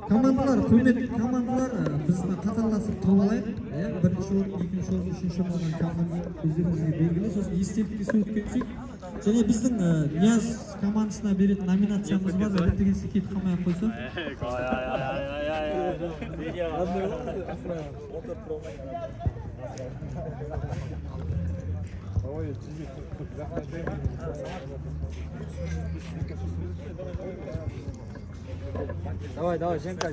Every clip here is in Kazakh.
Командалар, құрметті командалар, біз қатарласып тұрып алайық. Бірінші орын, екінші орын, үшінші орын команда өздеріңізге белгілі. Сосын естелікке суретке түсейік. Және біздің Нияз командасына беретін номинациямыз бар. Бітігенсе кетіп қалмай-ақ қойса. Давай, Женька.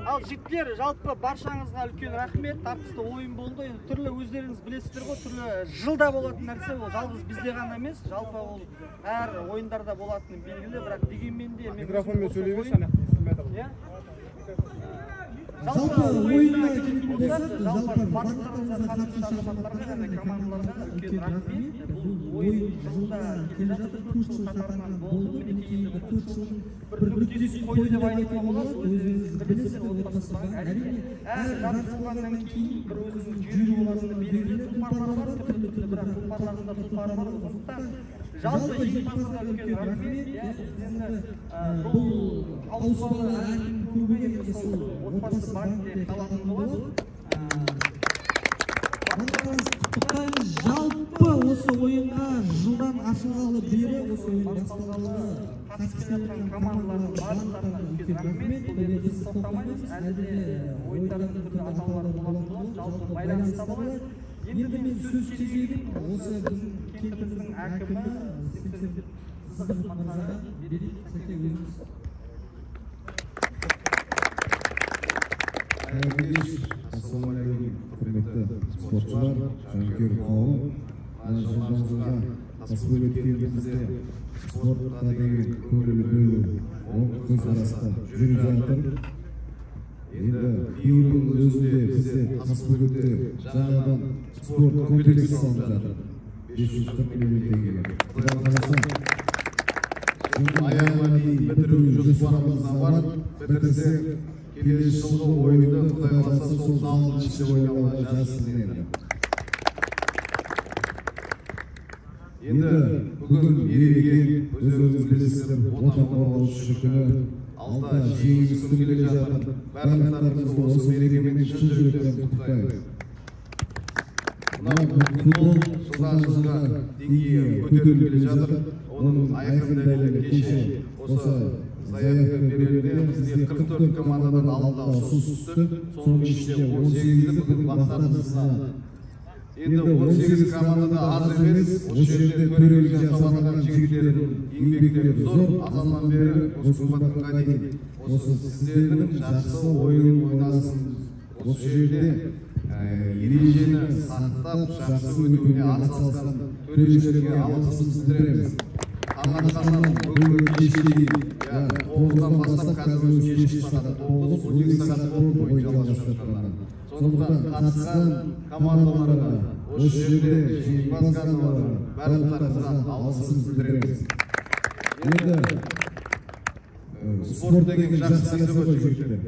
Ал жігіттер, жалпы баршаңызға үлкен рахмет, тартысты ойын болды. Түрлі өздеріңіз білесіздер ғой, түрлі жылда болатын нәрсе ол жалғыз бізде ғана емес, жалпы ол әр ойындарда болатыны белгілі, бірақ дегенмен де микрофонмен сөйлейбіз, жалпы ойынға келетін болсақ, жалпы барлықтарыңызға қатысушы азаматтарға және командаларға үлкен рахмет. Бұл ойын жылда келе жатыр, 4 жыл қатарынан болды. Мінекей 4 жыл бір нүктесіз қойды деп айтуға болады. Өздеріңіз білесіздер, отбасы бар. Әрине, әр жарыс болғаннан кейін бір өзінің жүйелі болатыны белгілі тұлпарлар бар, түрлі бірақ тұлпарлардың да тұлпары бар. Сондықтан жалпы жеңімпазға үлкен рахмет. Бұл ауыспалы әннің көбіне сол отбасы банкте қалатын болады. Құттықтаймыз. Жалпы осы ойынға жылдан ашылғалы бері осы ойын басталғалы қатысып жатқан командалардың барлықтарына үлкен рахмет. Бұл біз тоқтамаймыз. Әлі де ойындардың түрлі атаулары болатын болады. Жалпы байланыста болады. Енді мен сөз кезегін осы біздің кентіміздің әкімі Сыздықов мырзаға берейік. Сәке өзіңіз. Ассалаумағалейкум, құрметті спортшылар, жанкүйер қауым. Жылдан жылға кәсіпқой өткенімізде спортқа деген көңіл бөлу оң көзқараста жүріп жатыр. Енді биылдың өзінде бізде кәсіпқойда жаңадан спорт комплексі салынып жатыр. 540 миллион теңгеге. Құдай қаласа, жылдың аяғына дейін бітіру жоспарымызда бар. Бітірсе келесі жылғы ойынды Құдай қаласа сол залдың ішінде ойнауға жазсын енді. Енді бүгін ереге өздеріңіз білесіздер, отан қорғаушы күні, алда жеңіс күні келе жатыр. Барлықтарыңызды осы мерекемен шын жүректен құттықтаймыз. Мына футбол жылдан жылға деңгейі көтеріліп келе жатыр. Оның айқын дәлелі кеше осы заявка беруде бізде 44 командадан алдыға ұсыныс түсті. Соның ішінде 18-і бүгін бақтарымызға. Енді 18 командада аз емес, осы жерде төрелік жасамаған жігіттердің еңбектері зор. Азаннан бері осы күнге дейін осы сіздердің жақсы ойын ойнасыңыз. Осы жерде ережені сақтап, жақсы өтуіне атсалысқан төрешілерге алғысымызды білдіреміз. Ағанстаннан бүгінгі кешке дейін 9-дан бастап қазір өз кешкі сағат 9-12 сағат болып ойын жалғасып жатқандар. Сондықтан қатысқан командаларға, осы жерде жеңімпаз командаларға барлықтарыңызға алғысымызды білдіреміз. Енді спорт деген жақсы нәрсе ғой жігіттер.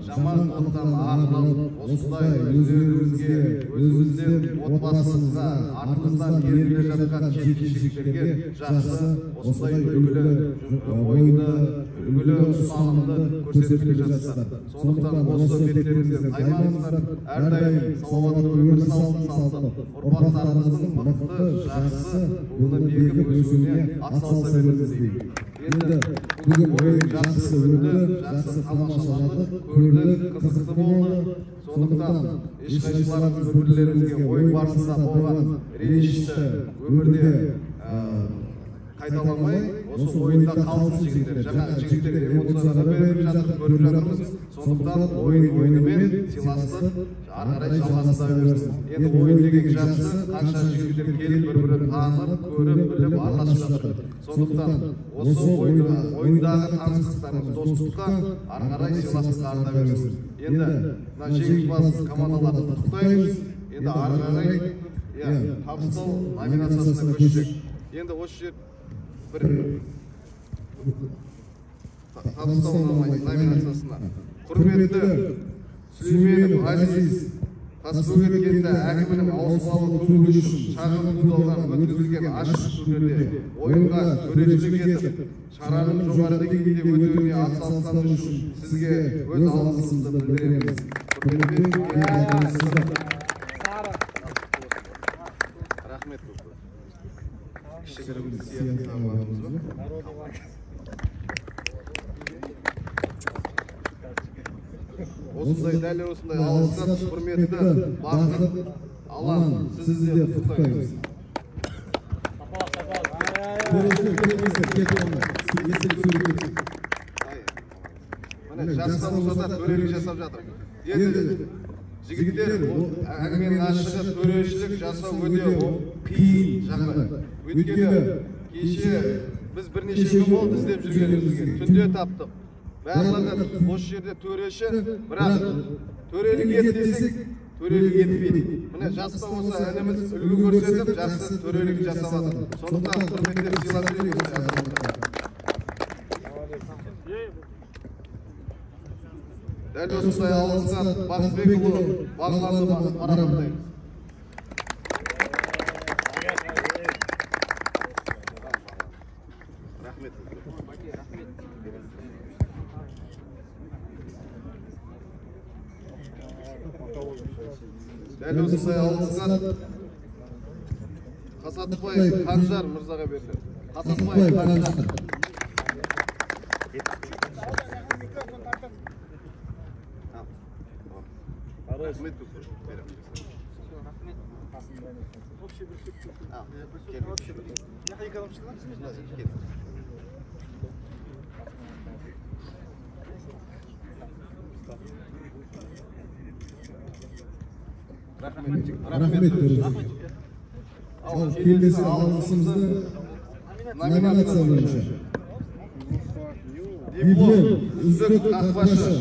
Жаман оттан арылып, осылай өздеріңізге, өзіңізден, отбасыңызға, артыңыздан еріле жатқан жеткіншектерге жақсы, осылай үлгілі ойынды, үлгілі ұстанымды көрсетіп жатсыздар. Сондықтан осы беттеріңізден қаймаңыздар, әрдайым салауатты өмір салтын сақтап, ұрпақтарыңыздың мықты, жақсы, оны беркіп өсуіне атсалыса беріңіз деймін. Енді бүгін ойын жақсы өтті, жақсы тамашалады, көрдік, қызықты болды. Сондықтан ешқайсыларыңыз бірлеріңізге ойын барысында болған ренішті өмірде қайталамай, осы ойында қалсын жігіттер. Жаңа жігіттер эмоцияға беріп жатыр, көріп жатырмыз. Сондықтан ойын ойынымен сыйластық ары қарай жалғаса берсін. Енді ойын деген жақсы, қанша жігіттер келіп бір-бірін танып, көріп, біліп, араласып жатыр. Сондықтан осы ойындағы таныстықтарымыз, достыққа ары қарай сыйластық арта берсін. Енді жеңімпаз командаларды құттықтаймыз. Енді ары қарай табыстау номинациясына көшсек. Енді осы жер бір табыстау номинациясына құрметті Сүлейменов Азиз Тасбөгет кенті әкімінің ауыспалы көмегі үшін шағын футболдан өткізілген ашық турнирде ойынға төрешілік етіп, шараның жоғары деңгейде өтуіне атсалысқаны үшін сізге өз алғысымызды білдіреміз. Рахмет көп. Кішігірім сиятын алғанымыз ба? Осындай дәл осындай алғысқа құрметті Бақыт Алан, сізді де құттықтаймыз. Міне жасқа болса да төрелік жасап жатыр. Енді жігіттер әңгіменің ашығы төрешілік жасау өте қиын жағдай. Өйткені кеше біз бірнеше күн болды іздеп жүргенімізге, түнде таптық. Барлығы осы жерде төреші, бірақ төрелік ет десек, төрелік етпейді. Міне жасқа болса әніміз үлгі көрсетіп, жақсы төрелік жасап жатыр. Сондықтан құрметтеп сыйлап берейік осы азаматтарға. Дәл осындай алғысқа Бақытбекұлы Бағланды марапаттаймыз. Рахмет. Дәл осындай алғысқа Қасатбай Қанжар мырзаға берді. Қасатбай Қанжар. Рахмет. Ал келесі алғысымызды номинация бойынша диплом үздік қақпашы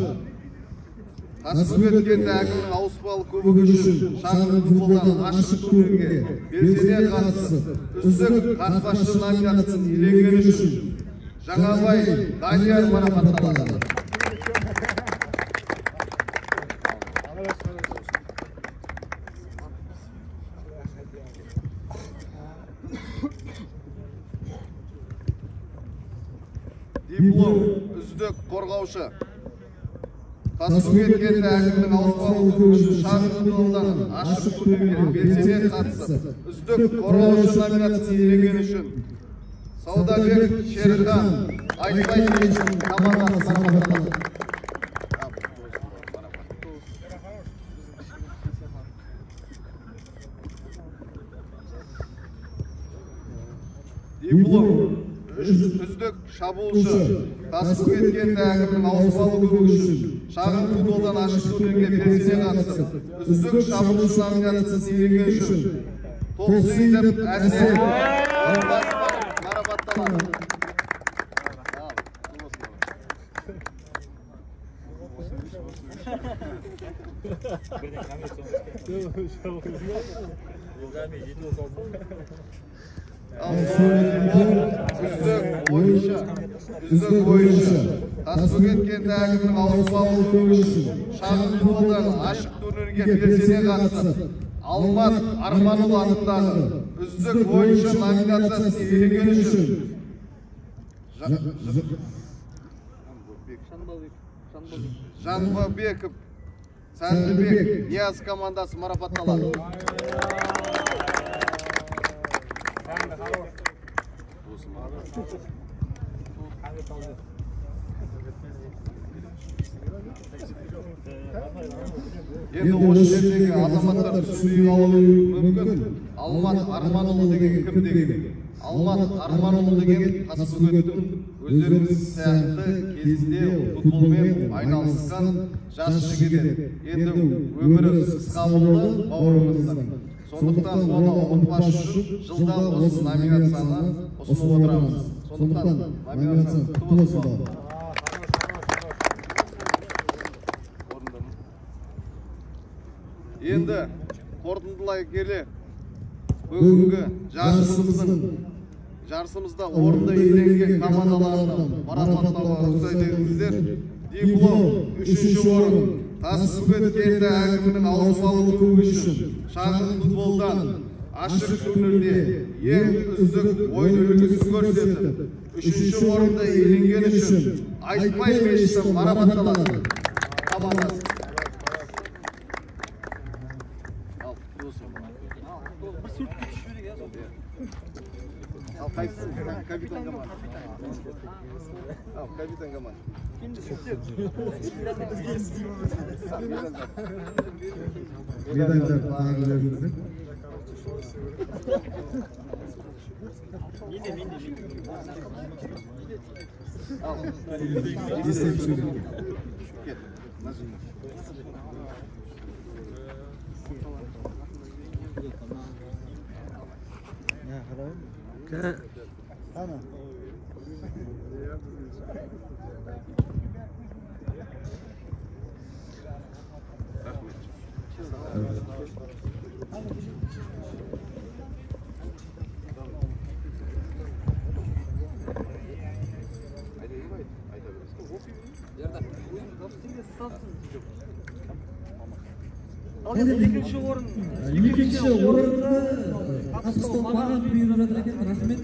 Тасбөгет кенті әкімінің ауыспалы көмегі үшін шағын футболдан ашық турнирге белсене қатысып, үздік қақпашы номинациясын иеленгені үшін Жаңабай Данияр марапатталды. Диплом үздік қорғаушы Тасбөгет кенті әкімінің ауыспалы көмегі үшін шағын футболдан ашық турнирге белсене қатысып, үздік қорғаушы номинациясын иеленгені үшін Саудабек Шерхан Айтбайевичтің командасы марапатталды. Диплом үздік шабуылшы Тасбөгет кенті әкімінің ауыспалы көмегі үшін шағын футболдан ашық турнирге белсене қатысып, үздік шабуылшы номинациясын иеленгені үшін Тоқсейітов Әсет марапатталды. Үздік ойыншы Тасбөгет кенті әкімінің ауыспалы көмегі үшін шағын футболдан ашық турнирге белсене қатысып, Алмат Арманұлы атындағы үздік ойыншы номинациясын иеленгені үшін Жанбабеков Сәндібек Нияз командасы марапатталды. Енді осы жердегі азаматтар түсінбей қалуы мүмкін. Алмат Арманұлы деген кім деген? Алмат Арманұлы деген Тасбөгеттің өздеріңіз сияқты кезінде футболмен айналысқан жас жігіт. Енді өмірі қысқа болды бауырымыздың. Сондықтан оны ұмытпас үшін жылда осы номинацияны ұсынып отырамыз. Сондықтан номинация құтты болсын. Енді қорытындылай келе бүгінгі жарысымызда орынды иеленген командаларды марапаттауға рұқсат етіңіздер. Диплом 3-ші орын Тасбөгет кенті әкімінің ауыспалы клубы үшін шағын футболдан ашық турнирде ең үздік ойын үлгісін көрсетіп, 3-ші орынды иеленгені үшін Айтпай мешіті марапатталады. Командасы. Al kaybetsin kapitan Gaman. Al kapitan Gaman. Medallar tağırlarınızı. Al. Destek sürüyor. Gel. Nasıl? Al енді екінші орын. Екінші орынды Тастолмаға бұйырып жатыр екен. Рахмет.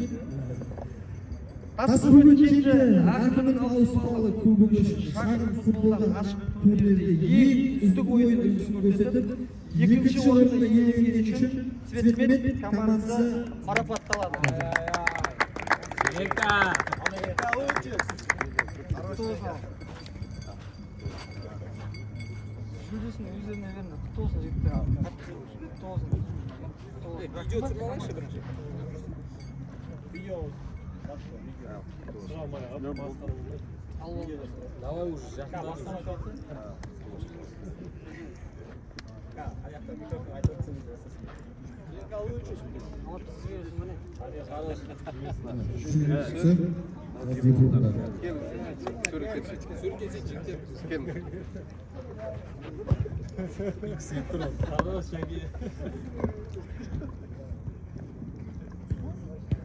Тасбөгет кенті әкімінің ауыспалы клубы үшін шағын футболдан ашық турнирде ең үздік ойын үлгісін көрсетіп, екінші орынды иеленгені үшін Цветмет командасы марапатталады. Жүлдесін өздеріне берді. Құтты болсын жігіттер. Құтты болсын. Видео түсіріп алайыншы бірінші. Давай уже жақында.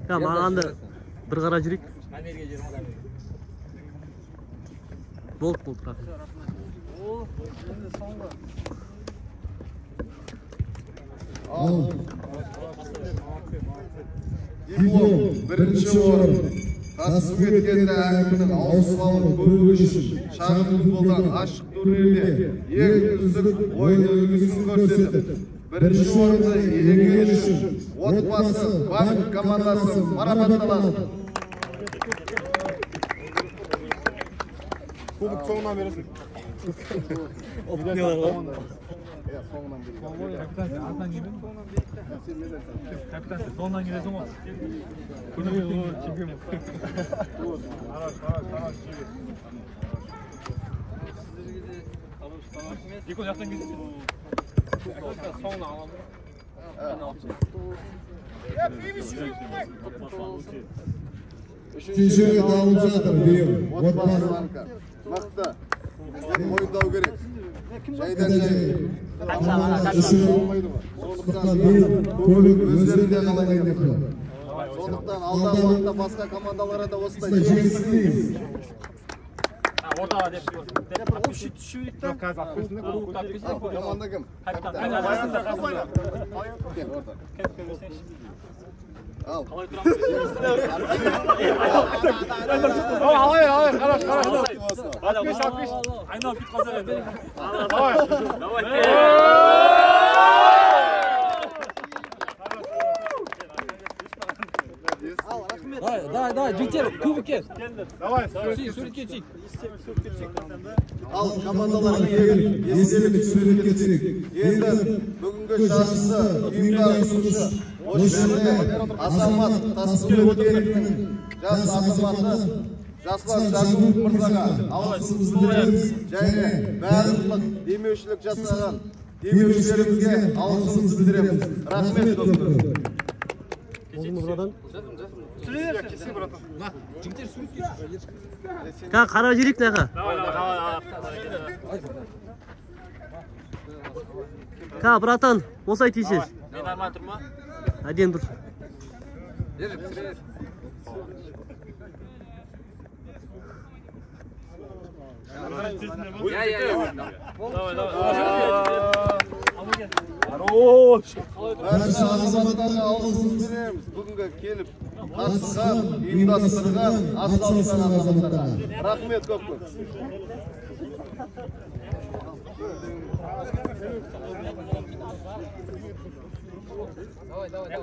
Ya mağanda bir qara жүрейік. Болды. О, енді соңғы. Al. Diplom 1-ші орын Тасбөгет кенті әкімінің ауыспалы клубы үшін шағын футболдан ашық турнирде ең үздік ойын үлгісін көрсетіп, 1-ші орынды иеленгені үшін отбасы банк командасы марапатталады. Кубок соңынан бересің. Капитан, соңынан келесің ғой. Чемпион. Екі жақтан келесің. Соңынан аламын. Үшінші рет алып жатыр биыл. Отбасы банка. Мықты. Мойындау керек. Жайдан жай. Сондықтан биыл көлік өздерінде қалайын деп тұр. Сондықтан алдағы уақытта басқа командаларға да осындай жеңіс тілейміз. Ортаға деп. Общий түсірейік та. Команда кім? Кел, орта. Al. Алай, қараш. 60. Айналып кет қазір енді. Давай. Давай, жігіттер, кубокке. Давай, суретке түсейік. Ал командаларға естелік суретке түсейік. Енді бүгінгі жарысты ұйымдастырушы осы жерде Азамат Тасбөгет кентінің жас азаматы Жаслар Жакупов мырзаға алғысымызды білдіреміз және барлық демеушілік жасаған демеушілерімізге алғысымызды білдіреміз. Рахмет доктор. Qara жүрейік тағы. Ка, братан, босай тиешеш. Мен нормально тұрма? Әден тұр. Держи, быстрее. Давай, давай. Хорош. Барша азаматтарға алғысымызды береміз. Бүгінгі келіп қатысқан, ұйымдастырған, атсалысқан азаматтарға. Рахмет көп көп. Давай, давай.